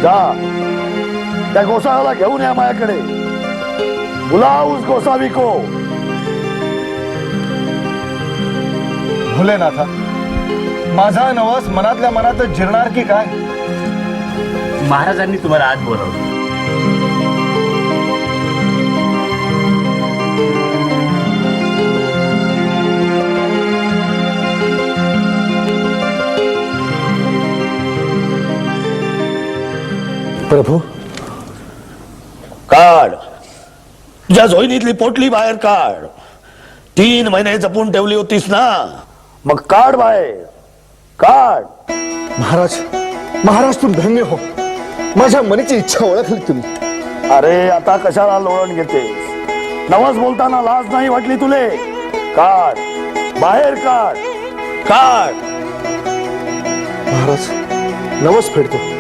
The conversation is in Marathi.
जा त्या गोसाव्याला घेऊन या माझ्याकडे. बुलाव उस गोसावी को. भोलेनाथा, माझा नवस मनातल्या मनातच जिरणार की काय? महाराजांनी तुम्हाला आत बोलावलं. प्रभू, काढ तुझ्या झोईनीतली पोटली बाहेर काढ. 3 महिने जपून ठेवली होतीस ना, मग काढ बाहेर, काढ. महाराज, महाराज तुम्ही धन्य हो. माझ्या मनाची इच्छा ओळखली तुम्ही. अरे आता कशाला लोळण घेतेस? नवस बोलताना लाज नाही वाटली तुले? काढ बाहेर, काढ, काढ. महाराज, नवस फेडतो.